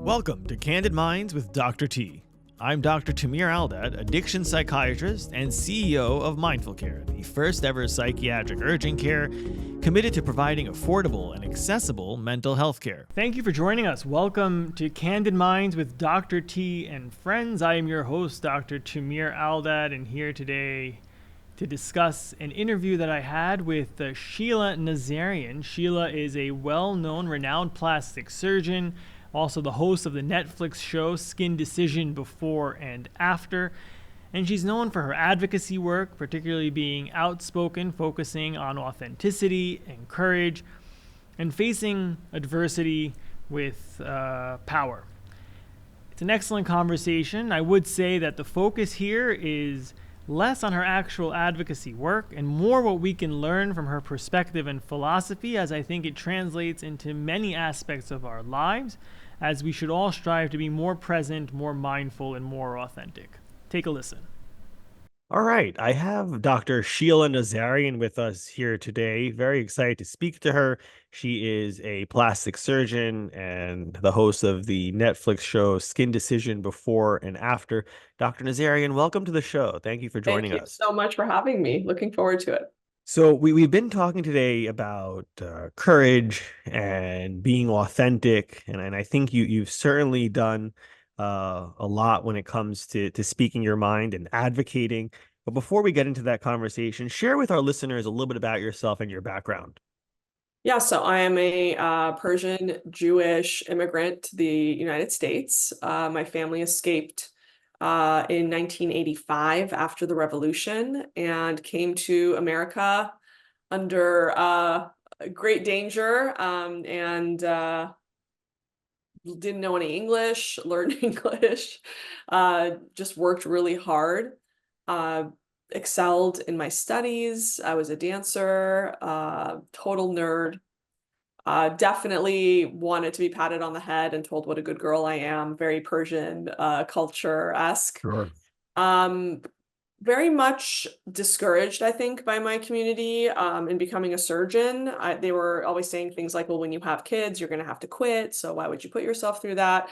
Welcome to Candid Minds with Dr. T. I'm Dr. Tamir Aldad, addiction psychiatrist and CEO of Mindful Care, the first ever psychiatric urgent care committed to providing affordable and accessible mental health care. Thank you for joining us. Welcome to Candid Minds with Dr. T and friends. I am your host, Dr. Tamir Aldad, and here today to discuss an interview that I had with Sheila Nazarian. Sheila is a well-known, renowned plastic surgeon, also the host of the Netflix show Skin Decision Before and After. And she's known for her advocacy work, particularly being outspoken, focusing on authenticity and courage, and facing adversity with power. It's an excellent conversation. I would say that the focus here is less on her actual advocacy work and more what we can learn from her perspective and philosophy, as I think it translates into many aspects of our lives, as we should all strive to be more present, more mindful, and more authentic. Take a listen. All right, I have Dr. Sheila Nazarian with us here today. Very excited to speak to her. She is a plastic surgeon and the host of the Netflix show Skin Decision Before and After. Dr. Nazarian, welcome to the show. Thank you for joining us. Thank you so much for having me. Looking forward to it. So we've been talking today about courage and being authentic, and I think you've certainly done a lot when it comes to speaking your mind and advocating. But before we get into that conversation, share with our listeners a little bit about yourself and your background. Yeah, so I am a Persian Jewish immigrant to the United States. My family escaped in 1985 after the revolution and came to America under great danger and didn't know any English, learned English, just worked really hard, excelled in my studies. I was a dancer, total nerd. Definitely wanted to be patted on the head and told what a good girl I am. Very Persian culture-esque. Sure. Very much discouraged, I think, by my community in becoming a surgeon. They were always saying things like, well, when you have kids, you're going to have to quit. So why would you put yourself through that?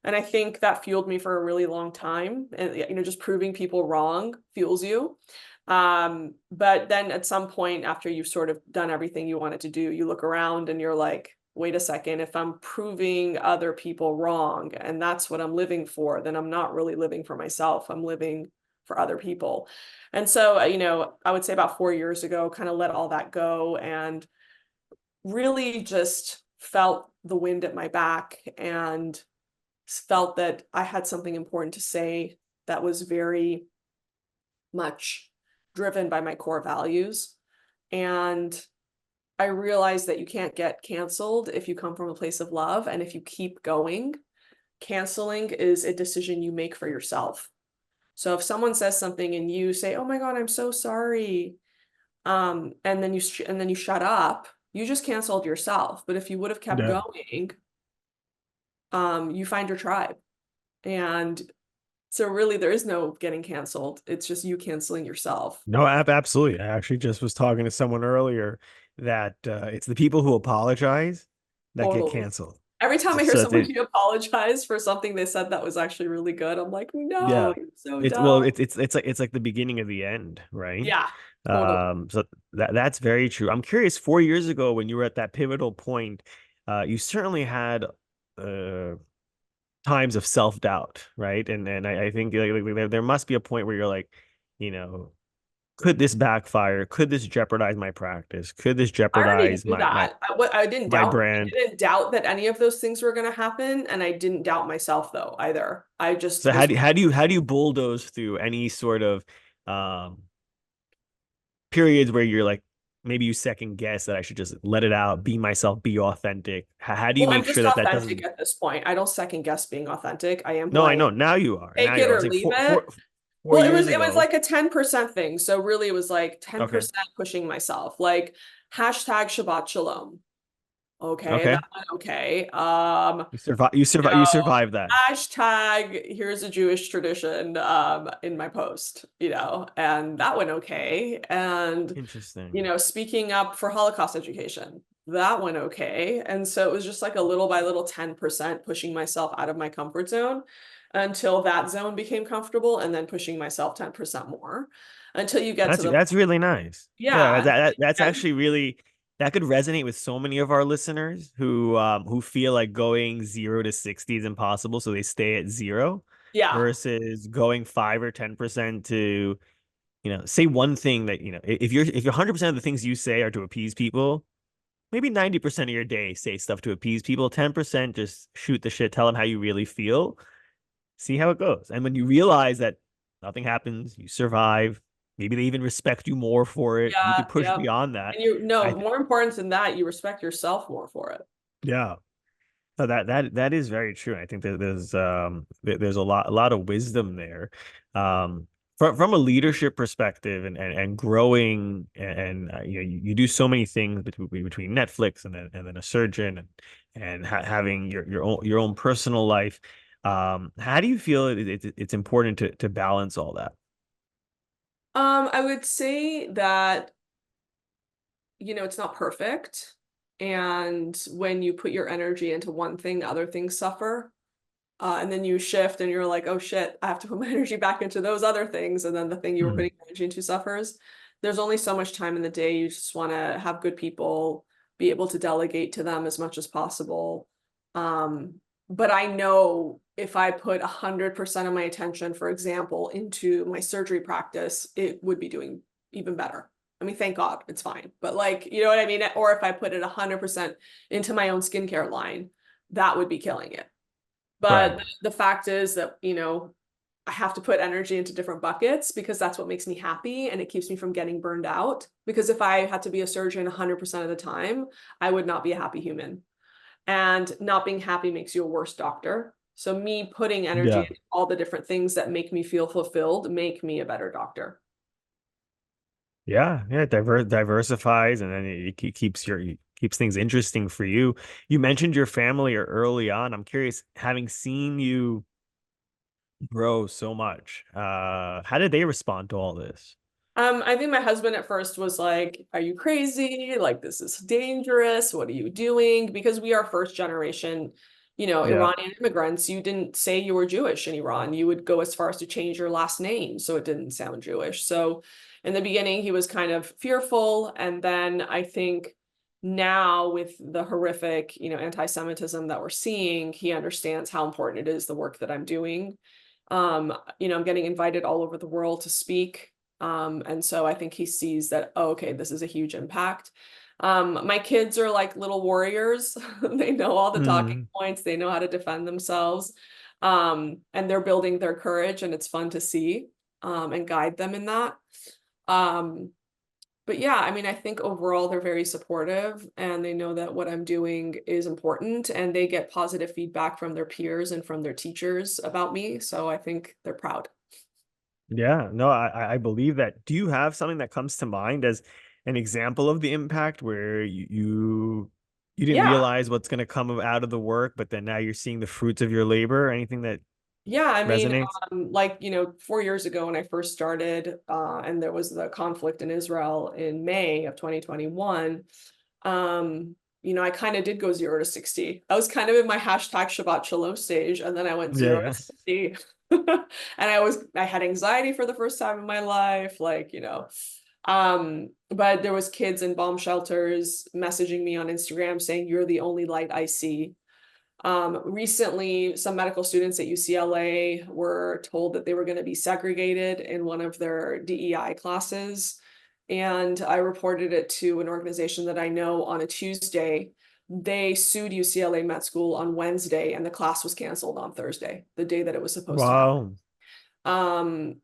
And I think that fueled me for a really long time. And, just proving people wrong fuels you. But then at some point after you've sort of done everything you wanted to do, you look around and you're like, wait a second, if I'm proving other people wrong and that's what I'm living for, then I'm not really living for myself. I'm living for other people. And so, I would say about 4 years ago, kind of let all that go and really just felt the wind at my back and felt that I had something important to say that was very much driven by my core values. And I realized that you can't get canceled if you come from a place of love. And if you keep going, canceling is a decision you make for yourself. So if someone says something and you say, oh my God, I'm so sorry. And then you shut up, you just canceled yourself. But if you would have kept going, you find your tribe. And so really there is no getting canceled. It's just you canceling yourself. No, absolutely. I actually just was talking to someone earlier that it's the people who apologize that get canceled. Every time I hear somebody apologize for something they said that was actually really good, I'm like, no, you're so dumb. Well, it's like the beginning of the end, right? Yeah. Totally. So that's very true. I'm curious, 4 years ago when you were at that pivotal point, you certainly had times of self-doubt, right? And I think there must be a point where you're like, could this backfire? Could this jeopardize my practice? Could this jeopardize my brand? I didn't doubt that any of those things were going to happen, and I didn't doubt myself though either. So how do you bulldoze through any sort of periods where you're like, maybe you second guess that I should just let it out, be myself, be authentic? How do you make sure that doesn't? At this point, I don't second guess being authentic. I am. No, I know. Now you are. Take it or leave it. Well, it was like a 10% thing. So really it was like 10% pushing myself, like hashtag Shabbat Shalom. Okay. You survived that. Hashtag here's a Jewish tradition in my post, and that went okay. And interesting. Speaking up for Holocaust education, that went okay. And so it was just like a little by little 10% pushing myself out of my comfort zone until that zone became comfortable, and then pushing myself 10% more until you get to the, That's really nice. Yeah, yeah. that's actually really, that could resonate with so many of our listeners who feel like going 0 to 60 is impossible, so they stay at zero Yeah. versus going 5 or 10% to, say one thing that, if you're 100% of the things you say are to appease people, maybe 90% of your day say stuff to appease people, 10% just shoot the shit, tell them how you really feel, see how it goes. And when you realize that nothing happens, you survive, maybe they even respect you more for it, you Yeah. could push Yeah. beyond that. And you know, I th more important than that, you respect yourself more for it. Yeah. So that is very true. I think that there's a lot of wisdom there. From a leadership perspective and growing and you do so many things between Netflix and then a surgeon and having your own personal life. How do you feel it's important to balance all that? I would say that, it's not perfect. And when you put your energy into one thing, other things suffer. And then you shift and you're like, oh shit, I have to put my energy back into those other things. And then the thing you were Hmm. putting energy into suffers. There's only so much time in the day. You just want to have good people, be able to delegate to them as much as possible. Um, but I know if I put 100% of my attention, for example, into my surgery practice, it would be doing even better. I mean, thank God it's fine. But like, you know what I mean? Or if I put it 100% into my own skincare line, that would be killing it. Right. But the fact is that, I have to put energy into different buckets because that's what makes me happy and it keeps me from getting burned out. Because if I had to be a surgeon 100% of the time, I would not be a happy human. And not being happy makes you a worse doctor. So me putting energy Yeah. into all the different things that make me feel fulfilled make me a better doctor. Yeah, yeah, diversifies, and then it keeps things interesting for you. You mentioned your family early on. I'm curious, having seen you grow so much, how did they respond to all this? I think my husband at first was like, "Are you crazy? Like, this is dangerous. What are you doing?" Because we are first generation, Yeah. Iranian immigrants. You didn't say you were Jewish in Iran. You would go as far as to change your last name so it didn't sound Jewish. So in the beginning, he was kind of fearful. And then I think now with the horrific, anti-Semitism that we're seeing, he understands how important it is, the work that I'm doing. I'm getting invited all over the world to speak. And so I think he sees that, oh, okay, this is a huge impact. My kids are like little warriors. They know all the talking Mm. points, they know how to defend themselves. And they're building their courage, and it's fun to see and guide them in that. Um, but yeah, I mean, I think overall they're very supportive and they know that what I'm doing is important and they get positive feedback from their peers and from their teachers about me. So I think they're proud. Yeah, no, I believe that. Do you have something that comes to mind as an example of the impact where you didn't Yeah. realize what's going to come out of the work, but then now you're seeing the fruits of your labor? Anything that Yeah, I mean, resonates? 4 years ago when I first started, and there was the conflict in Israel in May of 2021, I kind of did go 0 to 60. I was kind of in my hashtag Shabbat Shalom stage, and then I went Yeah, zero to yeah. 60. And I had anxiety for the first time in my life, but there was kids in bomb shelters messaging me on Instagram saying, "You're the only light I see." Recently, some medical students at UCLA were told that they were going to be segregated in one of their DEI classes. And I reported it to an organization that I know on a Tuesday. They sued UCLA Med School on Wednesday, and the class was canceled on Thursday, the day that it was supposed to happen. Wow. Um,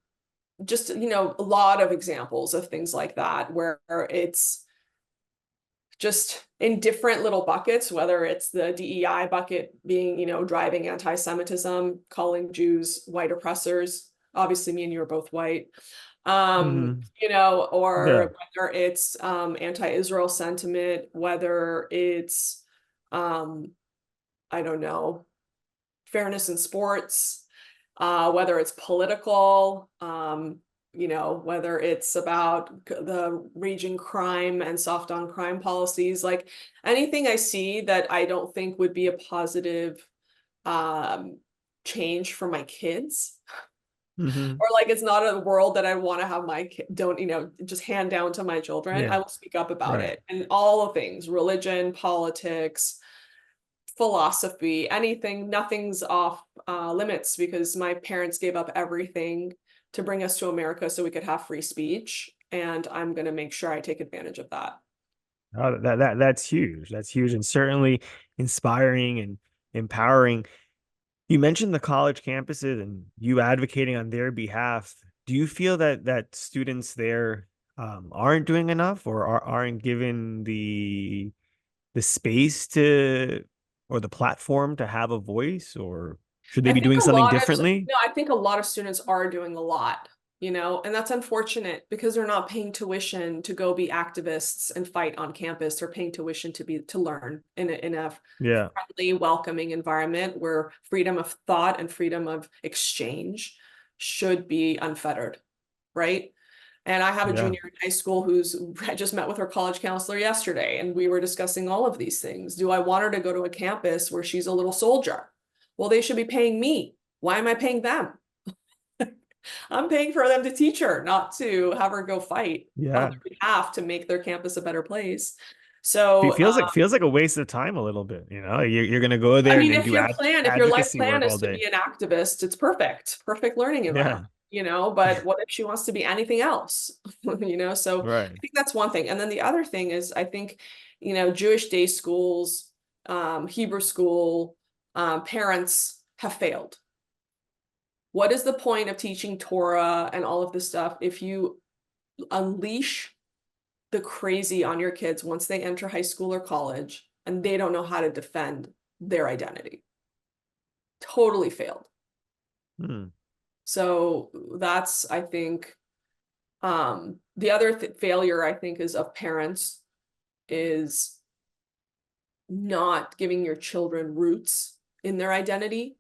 just, a lot of examples of things like that where it's just in different little buckets, whether it's the DEI bucket being, driving anti-Semitism, calling Jews white oppressors. Obviously, me and you are both white. Hmm. Yeah. Or whether it's anti-Israel sentiment, whether it's I don't know, fairness in sports, whether it's political, whether it's about the raging crime and soft on crime policies, like anything I see that I don't think would be a positive um, change for my kids, Hmm. or like it's not a world that I want to have my kid don't, just hand down to my children, Yeah. I will speak up about Right. it. And all the things, religion, politics, philosophy, anything, nothing's off limits, because my parents gave up everything to bring us to America so we could have free speech. And I'm going to make sure I take advantage of that. Oh, that's huge. That's huge, and certainly inspiring and empowering. You mentioned the college campuses and you advocating on their behalf. Do you feel that students there aren't doing enough, or aren't given the space to, or the platform to have a voice, or should they I be think doing a something lot of differently? no, I think a lot of students are doing a lot, and that's unfortunate because they're not paying tuition to go be activists and fight on campus. They're paying tuition to learn in a Yeah. friendly, welcoming environment where freedom of thought and freedom of exchange should be unfettered, right? And I have a Yeah. junior in high school I just met with her college counselor yesterday, and we were discussing all of these things. Do I want her to go to a campus where she's a little soldier? Well, they should be paying me. Why am I paying them? I'm paying for them to teach her, not to have her go fight on Yeah. their behalf to make their campus a better place. So, Feels like a waste of time a little bit, you're gonna go I there and, mean, do if your life advocacy plan work all is to day. be an activist, it's perfect learning environment, Yeah. but what if she wants to be anything else? So Right. I think that's one thing. And then the other thing is, I think, Jewish day schools, Hebrew school, parents have failed. What is the point of teaching Torah and all of this stuff if you unleash the crazy on your kids once they enter high school or college and they don't know how to defend their identity? Totally failed. Hmm. So that's, I think, the other failure, I think, is of parents, is not giving your children roots in their identity.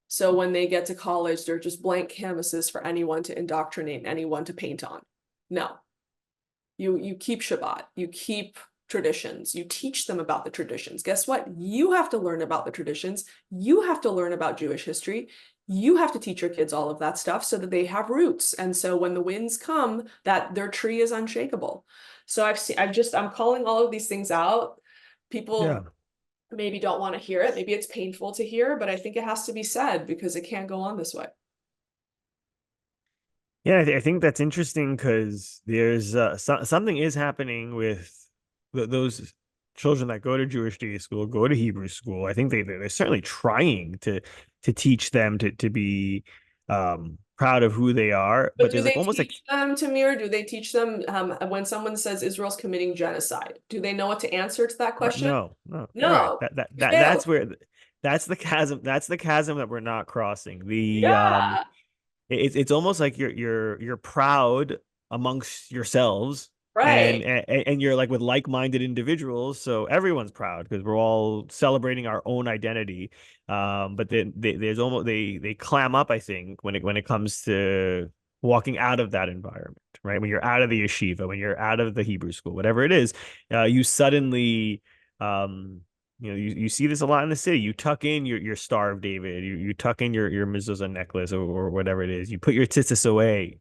So when they get to college, they're just blank canvases for anyone to indoctrinate, anyone to paint on. No, you keep Shabbat, you keep traditions, you teach them about the traditions. Guess what? You have to learn about the traditions. You have to learn about Jewish history. You have to teach your kids all of that stuff so that they have roots. And so when the winds come, that their tree is unshakable. So I'm calling all of these things out. Yeah. People maybe don't want to hear it. Maybe it's painful to hear, but I think it has to be said because it can't go on this way. Yeah, I think that's interesting because there's something is happening with those children that go to Jewish day school, go to Hebrew school. I think they're certainly trying to teach them to be proud of who they are, But but do there's like they almost like, teach them, Tamir? Do they teach them when someone says Israel's committing genocide? Do they know what to answer to that right, question? no, no, right. No, you That's failed. where that's the chasm that we're not crossing. Yeah, It's almost like you're proud amongst yourselves, and right. and you're like with like-minded individuals, so everyone's proud because we're all celebrating our own identity. But then there's almost they clam up, I think, when it comes to walking out of that environment, right? When you're out of the yeshiva, when you're out of the Hebrew school, whatever it is, you suddenly you see this a lot in the city. You tuck in your Star of David. You tuck in your mezuzah necklace, or whatever it is. You put your tzitzis away.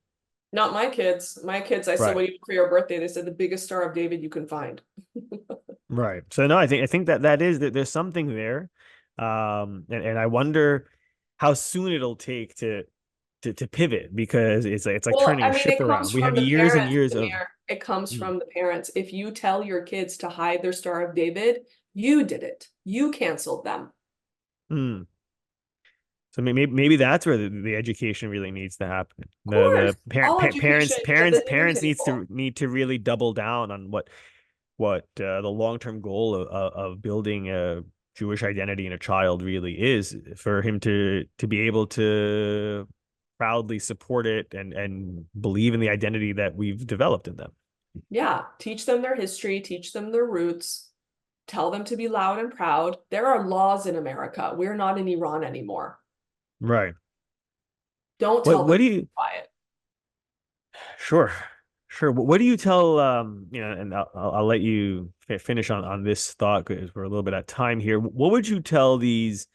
Not my kids. My kids, I said, Right. what do you want for your birthday? They said the biggest Star of David you can find. Right. So no, I think that is that there's something there. And I wonder how soon it'll take to pivot, because it's like Well, turning I a mean, ship it around. comes We have from the years and parents, years of Amir. It comes mm, from the parents. If you tell your kids to hide their Star of David, you did it. You canceled them. mm. So maybe that's where the education really needs to happen. Of course, The parent all pa education parents is at parents the dinner parents table. need to really double down on what the long-term goal of building a Jewish identity in a child really is, for him to be able to proudly support it and believe in the identity that we've developed in them. Yeah, teach them their history, teach them their roots, tell them to be loud and proud. There are laws in America. We're not in Iran anymore. Right. Don't What tell them what to do be you quiet. Sure, sure. What do you tell and I'll let you finish on this thought because we're a little bit at time here. What would you tell these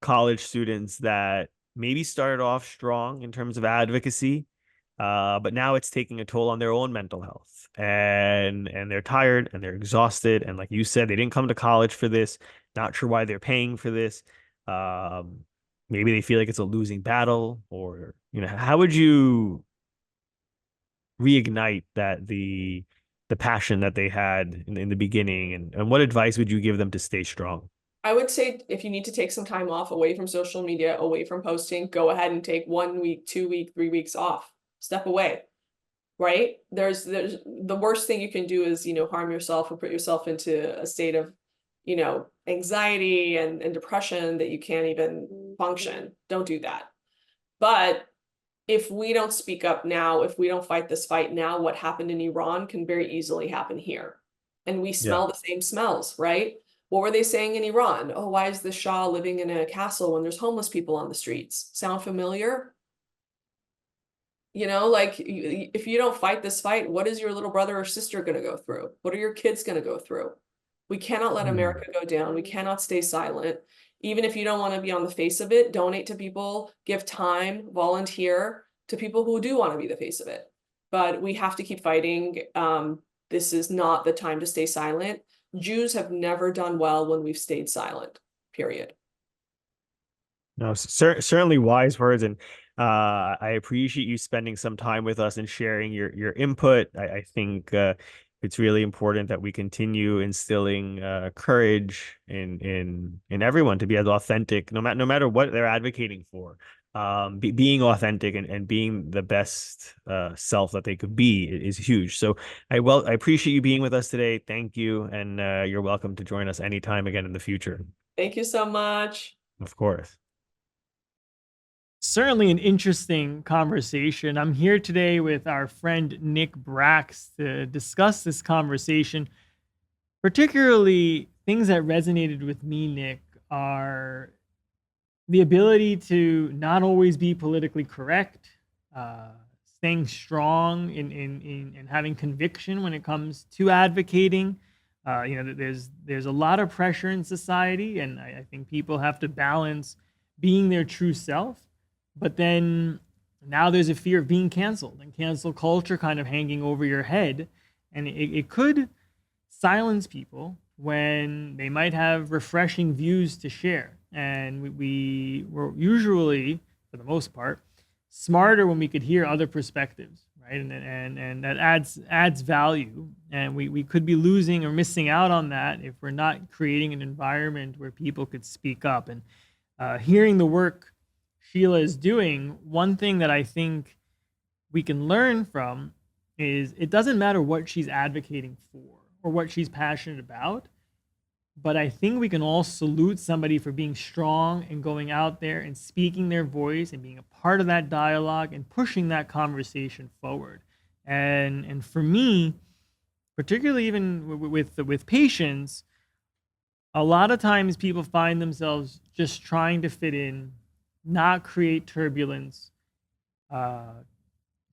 college students that maybe started off strong in terms of advocacy, but now it's taking a toll on their own mental health, and they're tired and they're exhausted, and like you said, they didn't come to college for this. Not sure why they're paying for this. Um, Maybe they feel like it's a losing battle, or how would you reignite the passion that they had in the beginning, and what advice would you give them to stay strong? I would say if you need to take some time off away from social media, away from posting, go ahead and take 1 week, 2 week, 3 weeks off. Step away, right? There's the worst thing you can do is, harm yourself or put yourself into a state of, anxiety and depression that you can't even function. Don't do that. But if we don't speak up now, if we don't fight this fight now, what happened in Iran can very easily happen here. And we Yeah. smell the same smells, right? What were they saying in Iran? Oh, why is the Shah living in a castle when there's homeless people on the streets? Sound familiar? Like if you don't fight this fight, what is your little brother or sister going to go through? What are your kids going to go through? We cannot let Hmm. America go down. We cannot stay silent. Even if you don't want to be on the face of it, donate to people, give time, volunteer to people who do want to be the face of it. But we have to keep fighting. This is not the time to stay silent. Jews have never done well when we've stayed silent, period. No, certainly wise words, and I appreciate you spending some time with us and sharing your input. I think it's really important that we continue instilling courage in everyone to be as authentic, no matter what they're advocating for. Being authentic and being the best self that they could be is huge. So I appreciate you being with us today. Thank you, and you're welcome to join us anytime again in the future. Thank you so much. Of course. Certainly an interesting conversation. I'm here today with our friend Nick Bracks to discuss this conversation. Particularly, things that resonated with me, Nick, are the ability to not always be politically correct, uh, staying strong in having conviction when it comes to advocating. There's a lot of pressure in society, and I think people have to balance being their true self, but then now there's a fear of being canceled and cancel culture kind of hanging over your head, and it could silence people when they might have refreshing views to share. And we were usually, for the most part, smarter when we could hear other perspectives, right? And that adds value. And we could be losing or missing out on that if we're not creating an environment where people could speak up. And hearing the work Sheila is doing, one thing that I think we can learn from is it doesn't matter what she's advocating for or what she's passionate about, but I think we can all salute somebody for being strong and going out there and speaking their voice and being a part of that dialogue and pushing that conversation forward. And for me, particularly even with patients, a lot of times people find themselves just trying to fit in, not create turbulence, uh,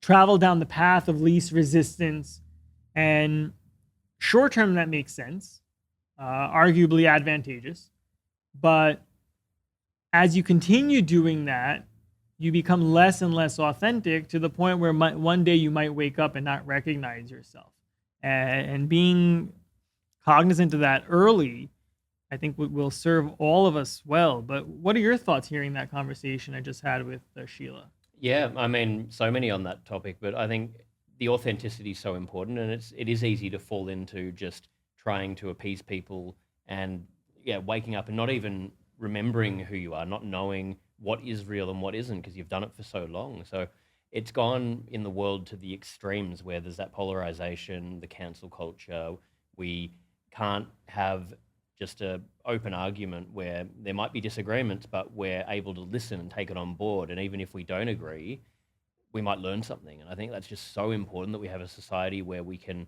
travel down the path of least resistance, and short term that makes sense, arguably advantageous. But as you continue doing that, you become less and less authentic to the point where one day you might wake up and not recognize yourself. And being cognizant of that early, I think will serve all of us well. But what are your thoughts hearing that conversation I just had with Sheila? Yeah, I mean, so many on that topic, but I think the authenticity is so important, and it is easy to fall into just trying to appease people and yeah, waking up and not even remembering who you are, not knowing what is real and what isn't because you've done it for so long. So it's gone in the world to the extremes where there's that polarization, the cancel culture. We can't have just a open argument where there might be disagreements, but we're able to listen and take it on board. And even if we don't agree, we might learn something. And I think that's just so important that we have a society where we can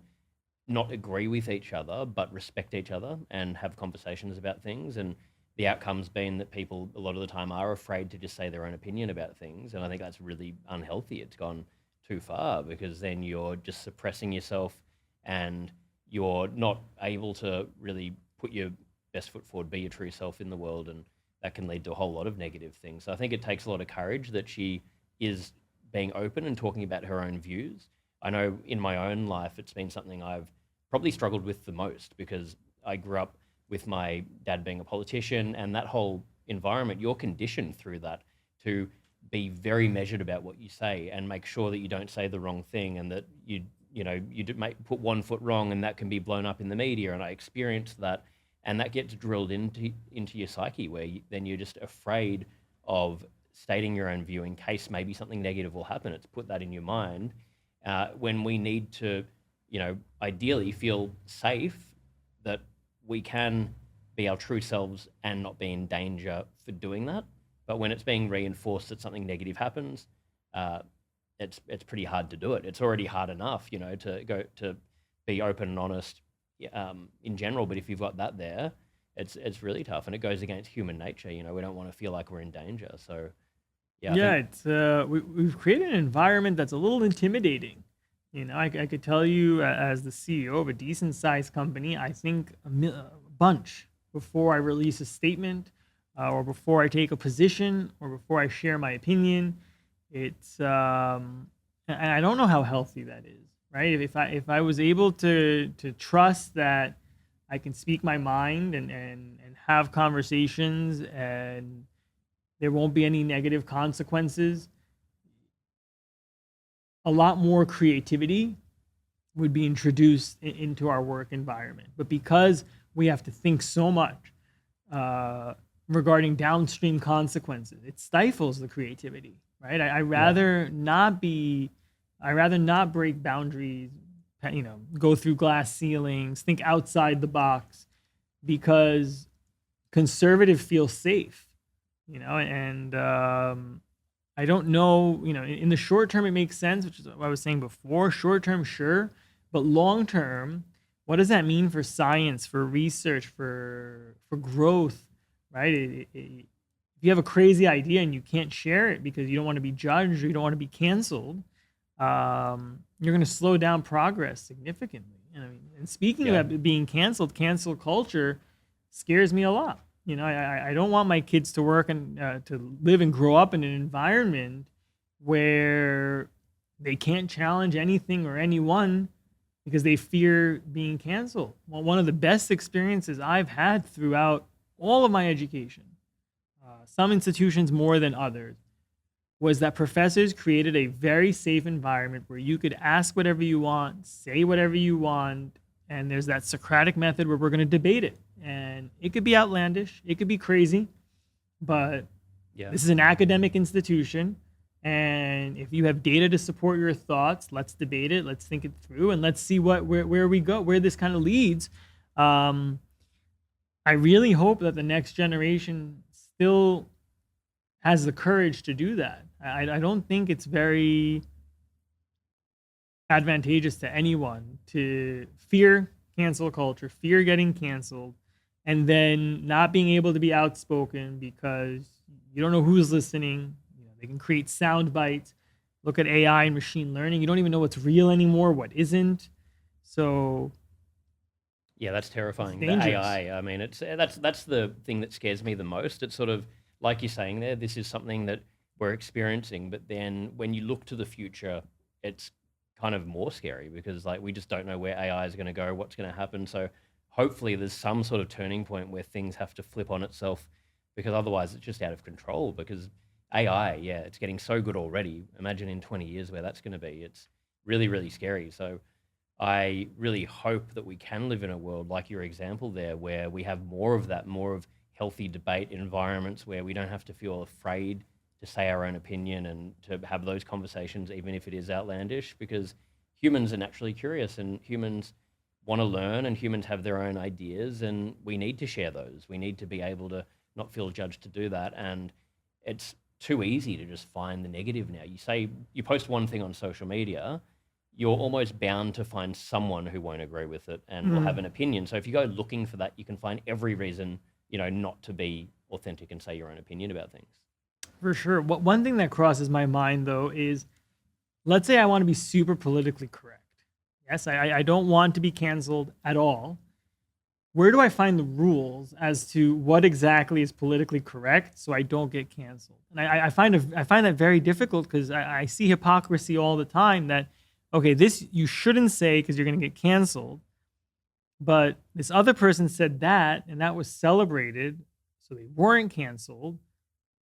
not agree with each other, but respect each other and have conversations about things. And the outcome's been that people a lot of the time are afraid to just say their own opinion about things. And I think that's really unhealthy. It's gone too far, because then you're just suppressing yourself and you're not able to really put your best foot forward, be your true self in the world, and that can lead to a whole lot of negative things. So I think it takes a lot of courage that she is being open and talking about her own views. I know in my own life, it's been something I've probably struggled with the most, because I grew up with my dad being a politician, and that whole environment, you're conditioned through that to be very measured about what you say and make sure that you don't say the wrong thing, and that you put one foot wrong and that can be blown up in the media. And I experienced that, and that gets drilled into your psyche, where then you're just afraid of stating your own view in case maybe something negative will happen. It's put that in your mind, when we need to, ideally feel safe that we can be our true selves and not be in danger for doing that. But when it's being reinforced that something negative happens, it's pretty hard to do it. It's already hard enough, to be open and honest in general. But if you've got that there, it's really tough, and it goes against human nature. We don't want to feel like we're in danger. So yeah, Yeah, it's we've created an environment that's a little intimidating. I could tell you, as the CEO of a decent sized company, I think a bunch before I release a statement, or before I take a position, or before I share my opinion. It's and I don't know how healthy that is, right? If I was able to trust that I can speak my mind and have conversations, and there won't be any negative consequences, a lot more creativity would be introduced into our work environment. But because we have to think so much regarding downstream consequences, it stifles the creativity, right? I rather not break boundaries, go through glass ceilings, think outside the box, because conservative feels safe, and I don't know, in the short term, it makes sense, which is what I was saying before. Short term, sure. But long term, what does that mean for science, for research, for growth, right? If you have a crazy idea and you can't share it because you don't want to be judged or you don't want to be canceled, you're going to slow down progress significantly. And speaking about being canceled, cancel culture scares me a lot. I don't want my kids to work and to live and grow up in an environment where they can't challenge anything or anyone because they fear being canceled. Well, one of the best experiences I've had throughout all of my education, some institutions more than others, was that professors created a very safe environment where you could ask whatever you want, say whatever you want, and there's that Socratic method where we're going to debate it. And it could be outlandish, it could be crazy, but this is an academic institution. And if you have data to support your thoughts, let's debate it, let's think it through, and let's see where we go, where this kind of leads. I really hope that the next generation still has the courage to do that. I don't think it's very advantageous to anyone to fear cancel culture, fear getting canceled, and then not being able to be outspoken because you don't know who's listening. They can create sound bites. Look at AI and machine learning. You don't even know what's real anymore, what isn't. So yeah, that's terrifying. The dangerous. AI, I mean, that's the thing that scares me the most. It's sort of like you're saying there, this is something that we're experiencing, but then when you look to the future, it's kind of more scary because we just don't know where AI is going to go, what's going to happen. So hopefully there's some sort of turning point where things have to flip on itself, because otherwise it's just out of control. Because AI, it's getting so good already. Imagine in 20 years where that's going to be. It's really, really scary. So I really hope that we can live in a world like your example there, where we have more of that, more of healthy debate environments where we don't have to feel afraid to say our own opinion and to have those conversations, even if it is outlandish, because humans are naturally curious and humans want to learn and humans have their own ideas, and we need to share those. We need to be able to not feel judged to do that. And it's too easy to just find the negative now. You post one thing on social media, you're almost bound to find someone who won't agree with it and will have an opinion. So if you go looking for that, you can find every reason, not to be authentic and say your own opinion about things. For sure. One thing that crosses my mind, though, is let's say I want to be super politically correct. Yes, I don't want to be canceled at all. Where do I find the rules as to what exactly is politically correct so I don't get canceled? And I find that very difficult because I see hypocrisy all the time that, okay, this you shouldn't say because you're going to get canceled. But this other person said that, and that was celebrated, so they weren't canceled.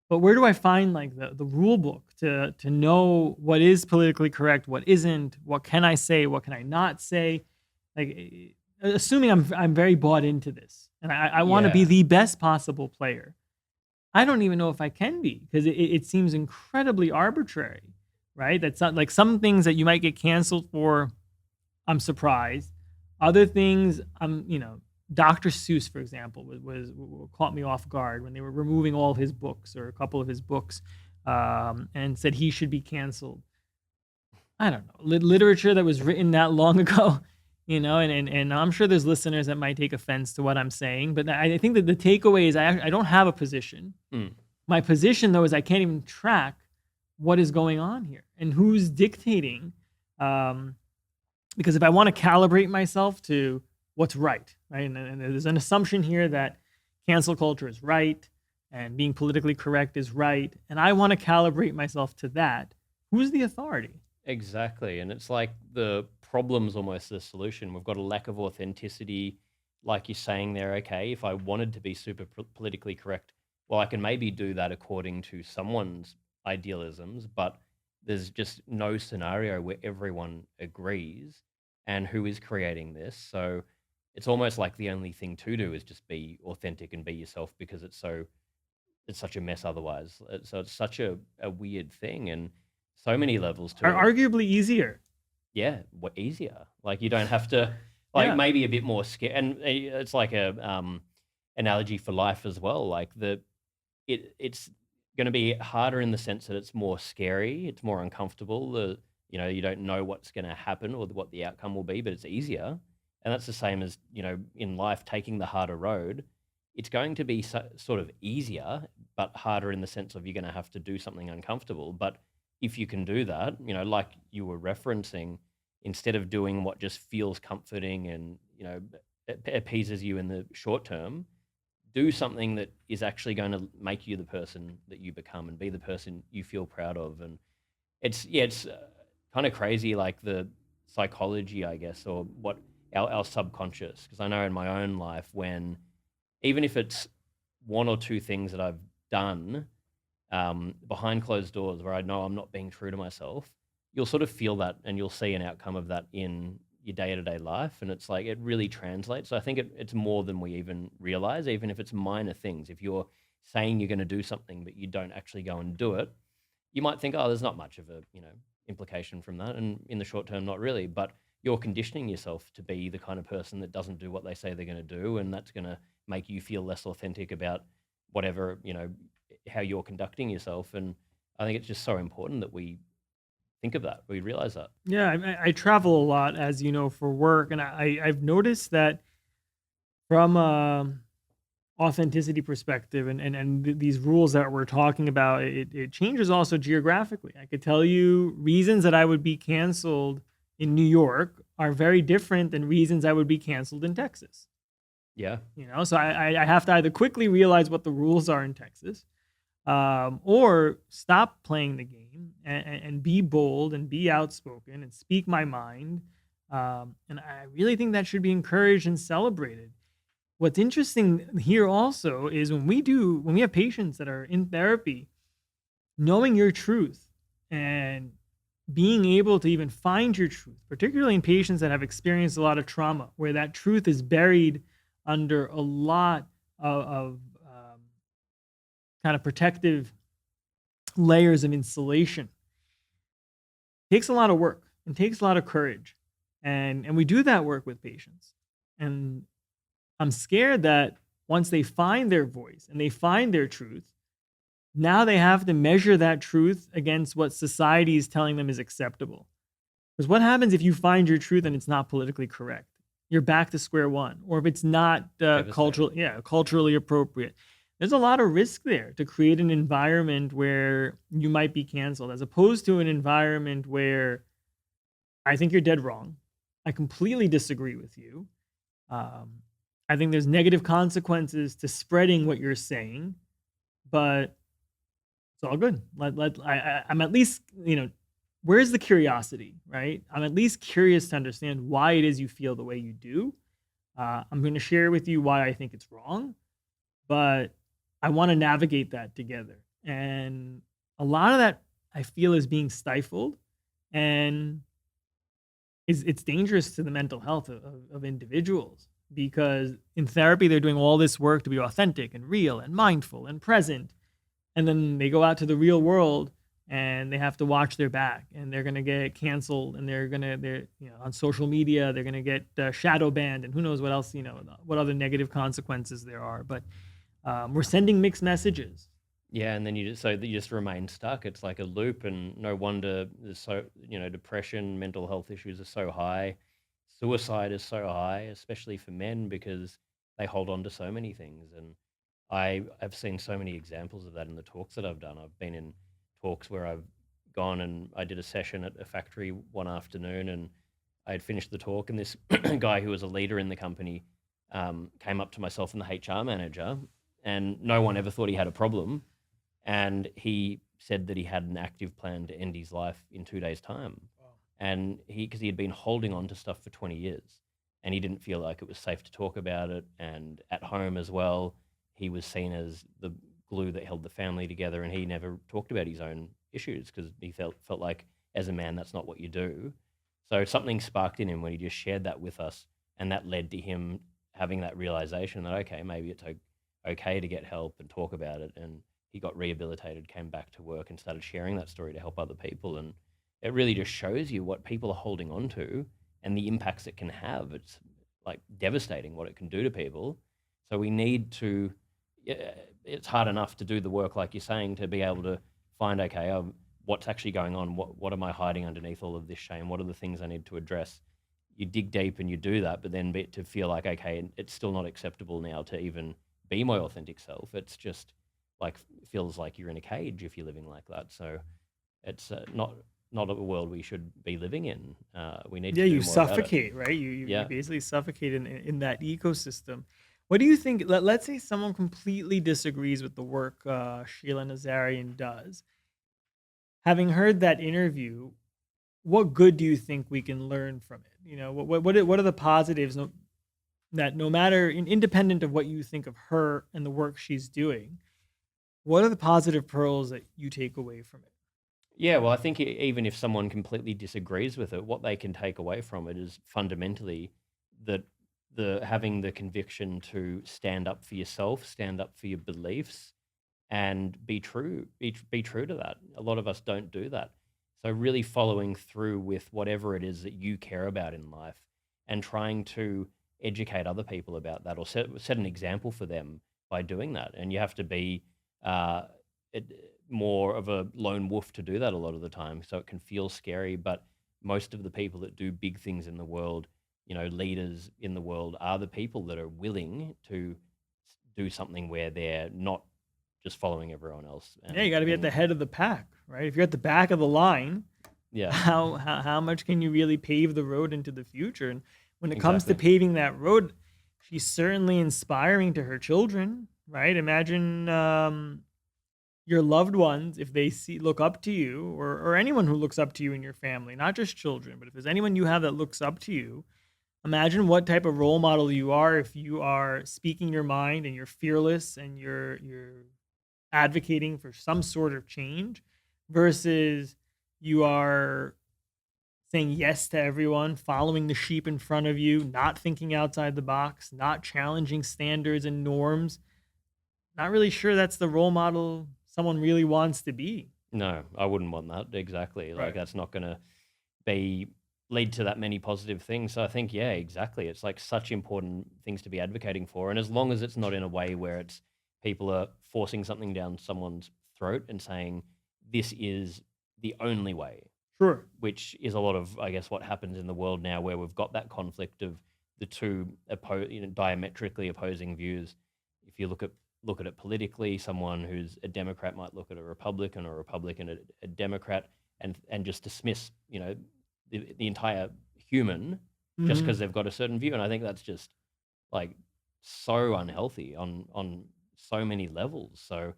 But where do I find like the rule book to know what is politically correct, what isn't, what can I say, what can I not say? Like, assuming I'm very bought into this, and I want to be Yeah. the best possible player. I don't even know if I can be because it seems incredibly arbitrary, right? That's not like some things that you might get canceled for. I'm surprised. Other things, Dr. Seuss, for example, was caught me off guard when they were removing all of his books or a couple of his books, and said he should be canceled. I don't know, literature that was written that long ago, and I'm sure there's listeners that might take offense to what I'm saying, but I think that the takeaway is I don't have a position. Mm. My position, though, is I can't even track what is going on here and who's dictating. Because if I want to calibrate myself to what's right, and there's an assumption here that cancel culture is right and being politically correct is right, and I want to calibrate myself to that, who's the authority? Exactly. And it's like the problem's almost the solution. We've got a lack of authenticity. Like you're saying there, okay, if I wanted to be super politically correct, well, I can maybe do that according to someone's idealisms, but there's just no scenario where everyone agrees and who is creating this. So it's almost like the only thing to do is just be authentic and be yourself because it's such a mess otherwise. So it's such a weird thing and so many levels to it. Arguably easier. Yeah, easier. Like you don't have to, like Yeah. maybe a bit more scared. And it's like a analogy for life as well. Like it's going to be harder in the sense that it's more scary, it's more uncomfortable. You don't know what's going to happen or what the outcome will be, but it's easier. And that's the same as in life, taking the harder road. It's going to be sort of easier, but harder in the sense of you're going to have to do something uncomfortable. But if you can do that, like you were referencing, instead of doing what just feels comforting and appeases you in the short term, do something that is actually going to make you the person that you become and be the person you feel proud of. And it's kind of crazy, like the psychology, I guess, or what our subconscious. Because I know in my own life, when even if it's one or two things that I've done behind closed doors where I know I'm not being true to myself, you'll sort of feel that and you'll see an outcome of that in your day-to-day life. And it's like, it really translates. So I think it's more than we even realize, even if it's minor things. If you're saying you're going to do something, but you don't actually go and do it, you might think, oh, there's not much of a, implication from that. And in the short term, not really, but you're conditioning yourself to be the kind of person that doesn't do what they say they're going to do. And that's going to make you feel less authentic about whatever, how you're conducting yourself. And I think it's just so important that we think of that, we realize that. Yeah, I travel a lot, as you know, for work, and I've noticed that from authenticity perspective and these rules that we're talking about, it changes also geographically. I could tell you reasons that I would be canceled in New York are very different than reasons I would be canceled in Texas. Yeah. So I have to either quickly realize what the rules are in Texas, or stop playing the game and be bold and be outspoken and speak my mind. And I really think that should be encouraged and celebrated. What's interesting here also is when we have patients that are in therapy, knowing your truth and being able to even find your truth, particularly in patients that have experienced a lot of trauma, where that truth is buried under a lot of kind of protective layers of insulation. It takes a lot of work and takes a lot of courage. And we do that work with patients. And I'm scared that once they find their voice and they find their truth, now they have to measure that truth against what society is telling them is acceptable. Because what happens if you find your truth and it's not politically correct? You're back to square one. Or if it's not culturally appropriate. there's a lot of risk there to create an environment where you might be canceled, as opposed to an environment where I think you're dead wrong. I completely disagree with you. Um, I think there's negative consequences to spreading what you're saying, but it's all good. I'm at least, where's the curiosity, right? I'm at least curious to understand why it is you feel the way you do. I'm going to share with you why I think it's wrong, but I want to navigate that together. And a lot of that I feel is being stifled, and it's dangerous to the mental health of individuals, because in therapy they're doing all this work to be authentic and real and mindful and present, and then they go out to the real world and they have to watch their back, and they're going to get canceled, and they're on social media they're going to get shadow banned, and who knows what else, what other negative consequences there are. But we're sending mixed messages. Yeah, and then you just remain stuck. It's like a loop, and no wonder there's depression, mental health issues are so high, suicide is so high, especially for men, because they hold on to so many things. And I've seen so many examples of that in the talks that I've done. I've been in talks where I've gone and I did a session at a factory one afternoon, and I had finished the talk, and this guy who was a leader in the company came up to myself and the HR manager, and no one ever thought he had a problem. And he said that he had an active plan to end his life in 2 days' time. Wow. And because he had been holding on to stuff for 20 years, and he didn't feel like it was safe to talk about it. And at home as well, he was seen as the glue that held the family together, and he never talked about his own issues because he felt like, as a man, that's not what you do. So something sparked in him when he just shared that with us, and that led to him having that realization that, okay, maybe it's okay to get help and talk about it. And he got rehabilitated, came back to work, and started sharing that story to help other people. And it really just shows you what people are holding on to and the impacts it can have. It's like devastating what it can do to people. So we need to, it's hard enough to do the work, like you're saying, to be able to find, okay, what's actually going on? What am I hiding underneath all of this shame? What are the things I need to address? You dig deep and you do that, but then to feel like, okay, it's still not acceptable now to even be my authentic self. It's just like, feels like you're in a cage if you're living like that. So it's not a world we should be living in. We need to do You more about it. suffocate, right? You Yeah. basically suffocate in that ecosystem. What do you think? Let's say someone completely disagrees with the work Sheila Nazarian does. Having heard that interview, what good do you think we can learn from it? What are the positives that, no matter, independent of what you think of her and the work she's doing, what are the positive pearls that you take away from it? Yeah, well, I think even if someone completely disagrees with it, what they can take away from it is fundamentally that having the conviction to stand up for yourself, stand up for your beliefs, and be true to that. A lot of us don't do that. So really following through with whatever it is that you care about in life, and trying to educate other people about that, or set an example for them by doing that. And you have to be more of a lone wolf to do that a lot of the time. So it can feel scary, but most of the people that do big things in the world, leaders in the world, are the people that are willing to do something where they're not just following everyone else. Yeah, you got to be at the head of the pack, right? If you're at the back of the line, Yeah. how much can you really pave the road into the future? And when it comes to Exactly. paving that road, she's certainly inspiring to her children, right? Imagine your loved ones, if they look up to you, or anyone who looks up to you in your family, not just children, but if there's anyone you have that looks up to you, imagine what type of role model you are if you are speaking your mind and you're fearless and you're advocating for some sort of change, versus you are saying yes to everyone, following the sheep in front of you, not thinking outside the box, not challenging standards and norms. Not really sure that's the role model someone really wants to be. No, I wouldn't want that. Exactly. Like, Right. that's not going to lead to that many positive things. So I think, yeah, exactly. It's like such important things to be advocating for. And as long as it's not in a way where it's people are forcing something down someone's throat and saying, this is the only way, Sure. which is a lot of, I guess, what happens in the world now, where we've got that conflict of the two diametrically opposing views. If you look at look at it politically. Someone who's a Democrat might look at a Republican, or a Republican at a Democrat, and just dismiss, the entire human just Mhm. because they've got a certain view. And I think that's just like so unhealthy on so many levels. So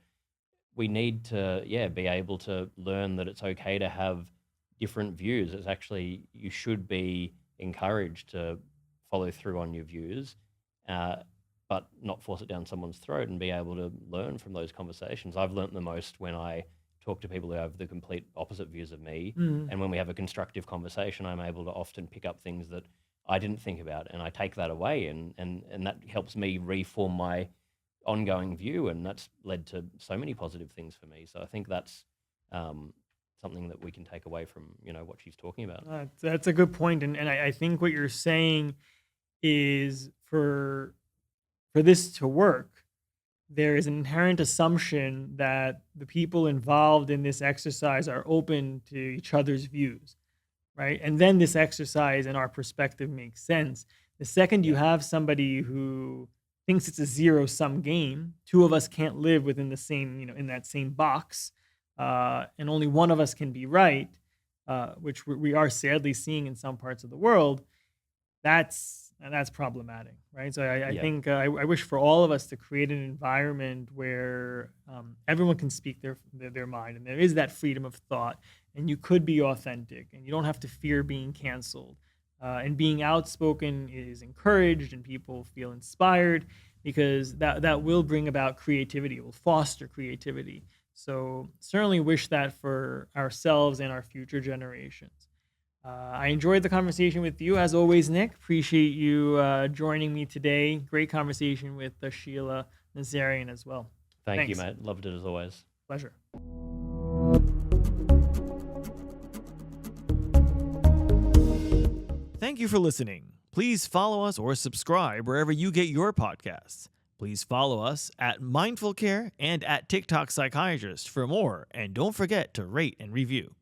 we need to, be able to learn that it's okay to have different views. It's actually, you should be encouraged to follow through on your views, but not force it down someone's throat, and be able to learn from those conversations. I've learnt the most when I talk to people who have the complete opposite views of me. Mhm. And when we have a constructive conversation, I'm able to often pick up things that I didn't think about, and I take that away, and that helps me reform my ongoing view, and that's led to so many positive things for me. So I think that's something that we can take away from what she's talking about. That's a good point, and I think what you're saying is for this to work, there is an inherent assumption that the people involved in this exercise are open to each other's views, right? And then this exercise and our perspective makes sense. The second you Yeah. have somebody who thinks it's a zero-sum game, two of us can't live within the same, in that same box, and only one of us can be right, which we are sadly seeing in some parts of the world. That's problematic, right? So I Yeah. think I wish for all of us to create an environment where everyone can speak their mind, and there is that freedom of thought, and you could be authentic, and you don't have to fear being canceled. And being outspoken is encouraged, and people feel inspired, because that will bring about creativity. It will foster creativity. So certainly wish that for ourselves and our future generations. I enjoyed the conversation with you, as always, Nick. Appreciate you joining me today. Great conversation with Sheila Nazarian as well. Thank you, Thanks. mate. Loved it as always. Pleasure. Thank you for listening. Please follow us or subscribe wherever you get your podcasts. Please follow us at Mindful Care and at TikTok Psychiatrist for more, and don't forget to rate and review.